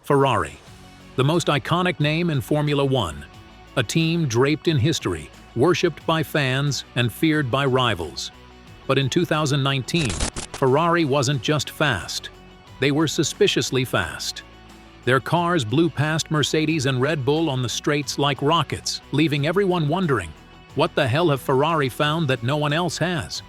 Ferrari, the most iconic name in Formula One, a team draped in history, worshipped by fans and feared by rivals. But in 2019, Ferrari wasn't just fast. They were suspiciously fast. Their cars blew past Mercedes and Red Bull on the straights like rockets, leaving everyone wondering, what the hell have Ferrari found that no one else has?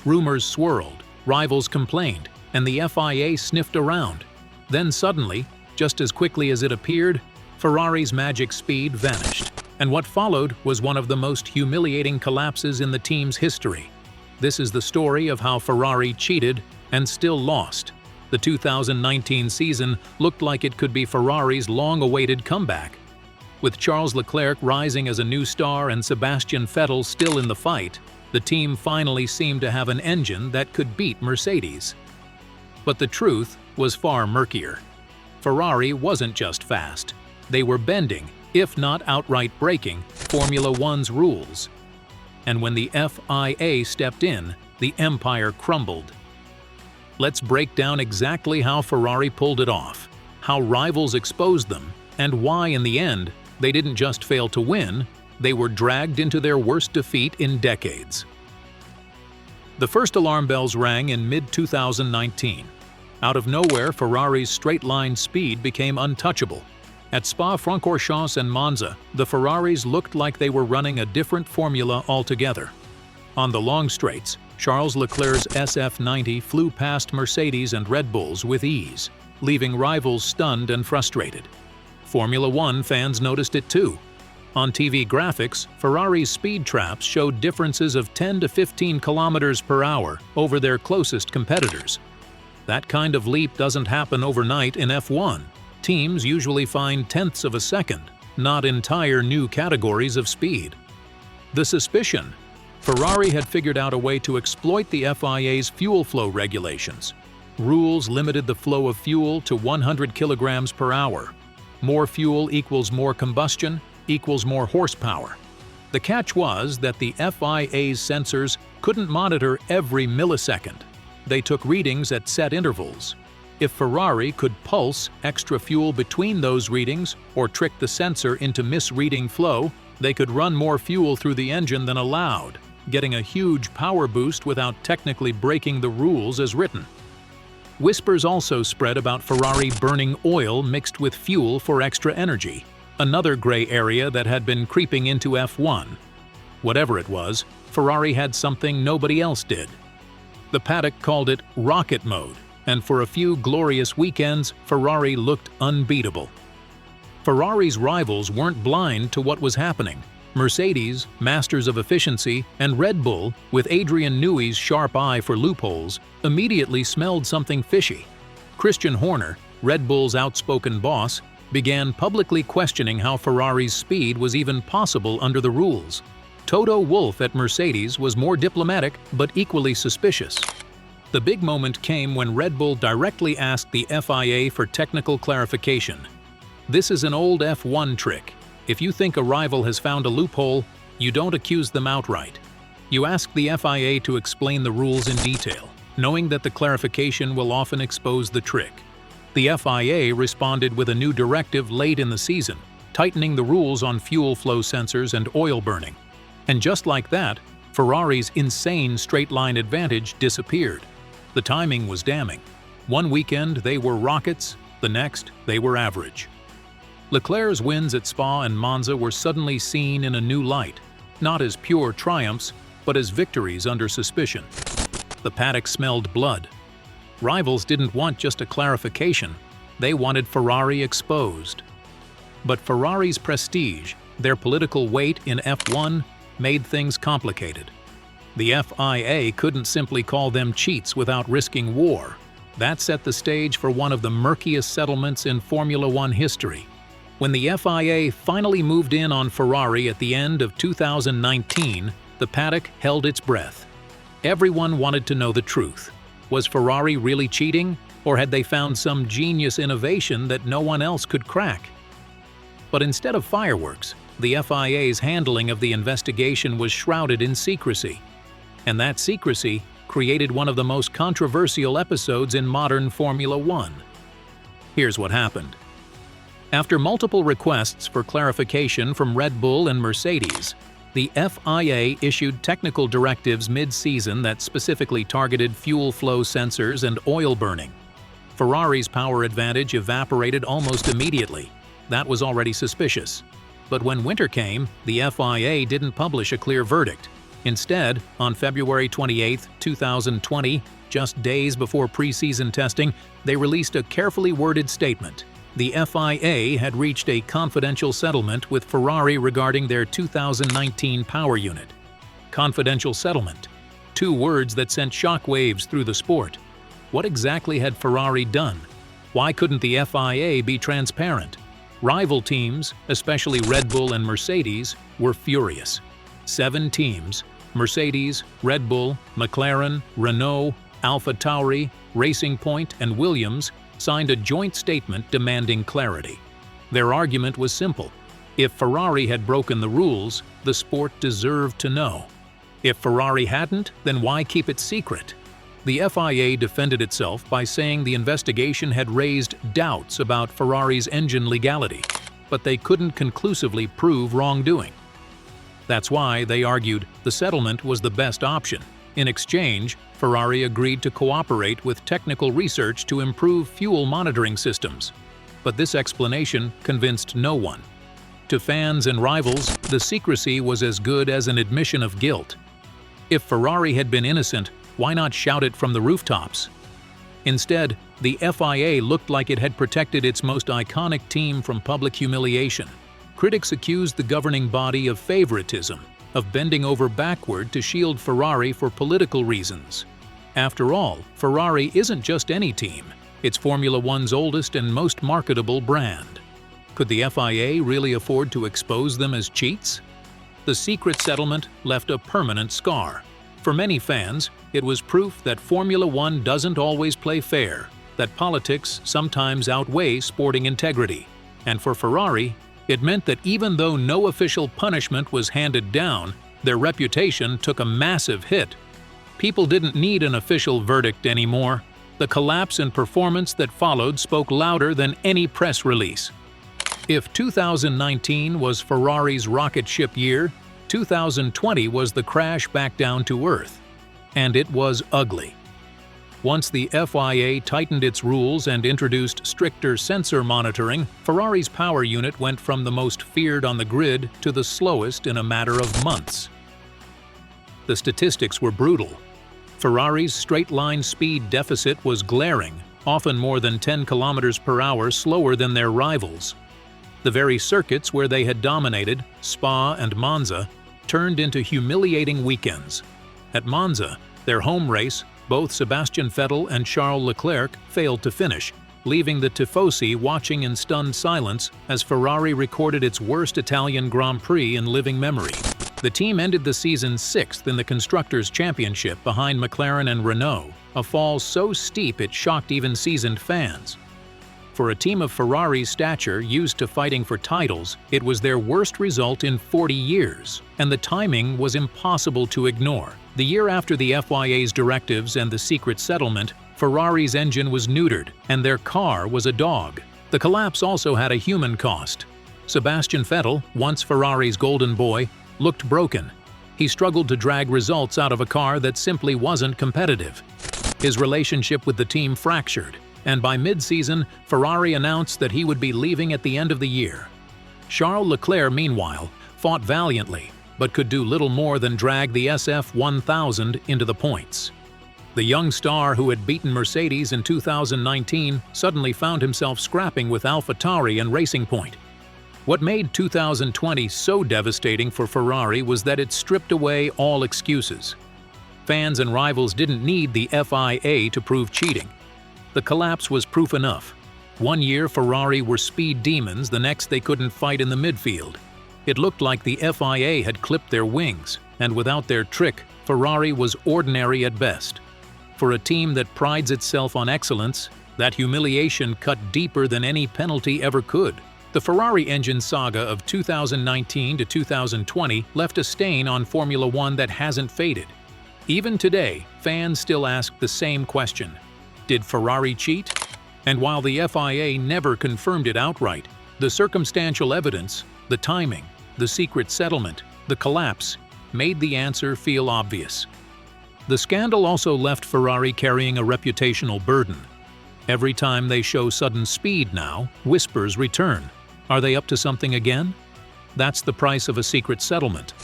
Rumors swirled, rivals complained, and the FIA sniffed around. Then suddenly, just as quickly as it appeared, Ferrari's magic speed vanished. And what followed was one of the most humiliating collapses in the team's history. This is the story of how Ferrari cheated and still lost. The 2019 season looked like it could be Ferrari's long-awaited comeback. With Charles Leclerc rising as a new star and Sebastian Vettel still in the fight, the team finally seemed to have an engine that could beat Mercedes. But the truth was far murkier. Ferrari wasn't just fast. They were bending, if not outright breaking, Formula One's rules. And when the FIA stepped in, the empire crumbled. Let's break down exactly how Ferrari pulled it off, how rivals exposed them, and why in the end, they didn't just fail to win, they were dragged into their worst defeat in decades. The first alarm bells rang in mid-2019. Out of nowhere, Ferrari's straight-line speed became untouchable. At Spa-Francorchamps and Monza, the Ferraris looked like they were running a different formula altogether. On the long straights, Charles Leclerc's SF90 flew past Mercedes and Red Bulls with ease, leaving rivals stunned and frustrated. Formula One fans noticed it too. On TV graphics, Ferrari's speed traps showed differences of 10 to 15 kilometers per hour over their closest competitors. That kind of leap doesn't happen overnight in F1. Teams usually find tenths of a second, not entire new categories of speed. The suspicion: Ferrari had figured out a way to exploit the FIA's fuel flow regulations. Rules limited the flow of fuel to 100 kilograms per hour. More fuel equals more combustion equals more horsepower. The catch was that the FIA's sensors couldn't monitor every millisecond. They took readings at set intervals. If Ferrari could pulse extra fuel between those readings or trick the sensor into misreading flow, they could run more fuel through the engine than allowed, getting a huge power boost without technically breaking the rules as written. Whispers also spread about Ferrari burning oil mixed with fuel for extra energy, another gray area that had been creeping into F1. Whatever it was, Ferrari had something nobody else did. The paddock called it rocket mode, and for a few glorious weekends, Ferrari looked unbeatable. Ferrari's rivals weren't blind to what was happening. Mercedes, masters of efficiency, and Red Bull, with Adrian Newey's sharp eye for loopholes, immediately smelled something fishy. Christian Horner, Red Bull's outspoken boss, began publicly questioning how Ferrari's speed was even possible under the rules. Toto Wolff at Mercedes was more diplomatic but equally suspicious. The big moment came when Red Bull directly asked the FIA for technical clarification. This is an old F1 trick. If you think a rival has found a loophole, you don't accuse them outright. You ask the FIA to explain the rules in detail, knowing that the clarification will often expose the trick. The FIA responded with a new directive late in the season, tightening the rules on fuel flow sensors and oil burning. And just like that, Ferrari's insane straight-line advantage disappeared. The timing was damning. One weekend they were rockets, the next they were average. Leclerc's wins at Spa and Monza were suddenly seen in a new light, not as pure triumphs, but as victories under suspicion. The paddock smelled blood. Rivals didn't want just a clarification, they wanted Ferrari exposed. But Ferrari's prestige, their political weight in F1, made things complicated. The FIA couldn't simply call them cheats without risking war. That set the stage for one of the murkiest settlements in Formula One history. When the FIA finally moved in on Ferrari at the end of 2019, the paddock held its breath. Everyone wanted to know the truth. Was Ferrari really cheating, or had they found some genius innovation that no one else could crack? But instead of fireworks, the FIA's handling of the investigation was shrouded in secrecy. And that secrecy created one of the most controversial episodes in modern Formula One. Here's what happened. After multiple requests for clarification from Red Bull and Mercedes, the FIA issued technical directives mid-season that specifically targeted fuel flow sensors and oil burning. Ferrari's power advantage evaporated almost immediately. That was already suspicious. But when winter came, the FIA didn't publish a clear verdict. Instead, on February 28, 2020, just days before pre-season testing, they released a carefully worded statement. The FIA had reached a confidential settlement with Ferrari regarding their 2019 power unit. Confidential settlement. Two words that sent shockwaves through the sport. What exactly had Ferrari done? Why couldn't the FIA be transparent? Rival teams, especially Red Bull and Mercedes, were furious. 7 teams, Mercedes, Red Bull, McLaren, Renault, AlphaTauri, Racing Point, and Williams, signed a joint statement demanding clarity. Their argument was simple. If Ferrari had broken the rules, the sport deserved to know. If Ferrari hadn't, then why keep it secret? The FIA defended itself by saying the investigation had raised doubts about Ferrari's engine legality, but they couldn't conclusively prove wrongdoing. That's why, they argued, the settlement was the best option. In exchange, Ferrari agreed to cooperate with technical research to improve fuel monitoring systems. But this explanation convinced no one. To fans and rivals, the secrecy was as good as an admission of guilt. If Ferrari had been innocent, why not shout it from the rooftops? Instead, the FIA looked like it had protected its most iconic team from public humiliation. Critics accused the governing body of favoritism, of bending over backward to shield Ferrari for political reasons. After all, Ferrari isn't just any team. It's Formula One's oldest and most marketable brand. Could the FIA really afford to expose them as cheats? The secret settlement left a permanent scar. For many fans, it was proof that Formula One doesn't always play fair, that politics sometimes outweigh sporting integrity. And for Ferrari, it meant that even though no official punishment was handed down, their reputation took a massive hit. People didn't need an official verdict anymore. The collapse in performance that followed spoke louder than any press release. If 2019 was Ferrari's rocket ship year, 2020 was the crash back down to earth. And it was ugly. Once the FIA tightened its rules and introduced stricter sensor monitoring, Ferrari's power unit went from the most feared on the grid to the slowest in a matter of months. The statistics were brutal. Ferrari's straight-line speed deficit was glaring, often more than 10 kilometers per hour slower than their rivals. The very circuits where they had dominated, Spa and Monza, turned into humiliating weekends. At Monza, their home race, both Sebastian Vettel and Charles Leclerc failed to finish, leaving the tifosi watching in stunned silence as Ferrari recorded its worst Italian Grand Prix in living memory. The team ended the season 6th in the Constructors' Championship behind McLaren and Renault, a fall so steep it shocked even seasoned fans. For a team of Ferrari's stature used to fighting for titles, it was their worst result in 40 years, and the timing was impossible to ignore. The year after the FIA's directives and the secret settlement, Ferrari's engine was neutered, and their car was a dog. The collapse also had a human cost. Sebastian Vettel, once Ferrari's golden boy, looked broken. He struggled to drag results out of a car that simply wasn't competitive. His relationship with the team fractured, and by mid-season, Ferrari announced that he would be leaving at the end of the year. Charles Leclerc, meanwhile, fought valiantly, but could do little more than drag the SF1000 into the points. The young star who had beaten Mercedes in 2019 suddenly found himself scrapping with AlphaTauri and Racing Point. What made 2020 so devastating for Ferrari was that it stripped away all excuses. Fans and rivals didn't need the FIA to prove cheating. The collapse was proof enough. One year Ferrari were speed demons, the next they couldn't fight in the midfield. It looked like the FIA had clipped their wings, and without their trick, Ferrari was ordinary at best. For a team that prides itself on excellence, that humiliation cut deeper than any penalty ever could. The Ferrari engine saga of 2019 to 2020 left a stain on Formula One that hasn't faded. Even today, fans still ask the same question: did Ferrari cheat? And while the FIA never confirmed it outright, The circumstantial evidence, the timing, the secret settlement, the collapse, made the answer feel obvious. The scandal also left Ferrari carrying a reputational burden. Every time they show sudden speed now, whispers return. Are they up to something again? That's the price of a secret settlement.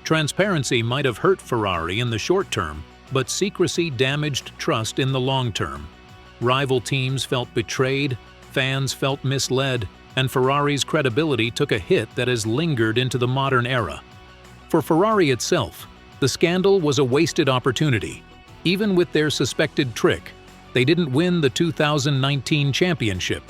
Transparency might have hurt Ferrari in the short term, but secrecy damaged trust in the long term. Rival teams felt betrayed, fans felt misled, and Ferrari's credibility took a hit that has lingered into the modern era. For Ferrari itself, the scandal was a wasted opportunity. Even with their suspected trick, they didn't win the 2019 championship.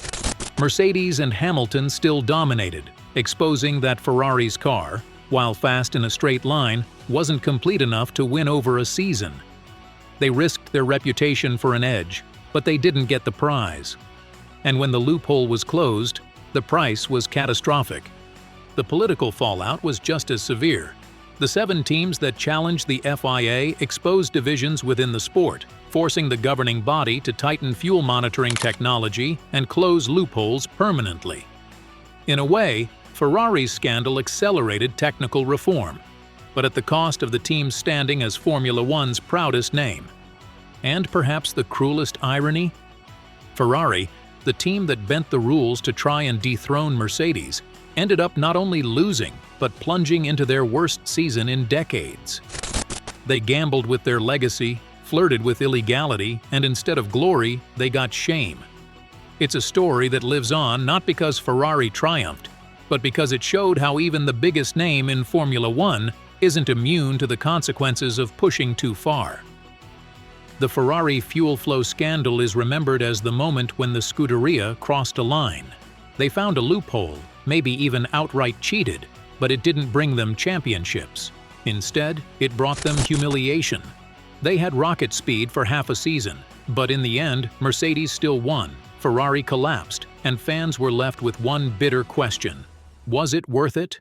Mercedes and Hamilton still dominated, exposing that Ferrari's car, while fast in a straight line, wasn't complete enough to win over a season. They risked their reputation for an edge, but they didn't get the prize. And when the loophole was closed, the price was catastrophic. The political fallout was just as severe. The 7 teams that challenged the FIA exposed divisions within the sport, forcing the governing body to tighten fuel monitoring technology and close loopholes permanently. In a way, Ferrari's scandal accelerated technical reform, but at the cost of the team's standing as Formula One's proudest name. And perhaps the cruelest irony? Ferrari, the team that bent the rules to try and dethrone Mercedes, ended up not only losing, but plunging into their worst season in decades. They gambled with their legacy, flirted with illegality, and instead of glory, they got shame. It's a story that lives on not because Ferrari triumphed, but because it showed how even the biggest name in Formula One isn't immune to the consequences of pushing too far. The Ferrari fuel flow scandal is remembered as the moment when the Scuderia crossed a line. They found a loophole, maybe even outright cheated, but it didn't bring them championships. Instead, it brought them humiliation. They had rocket speed for half a season, but in the end, Mercedes still won, Ferrari collapsed, and fans were left with one bitter question: was it worth it?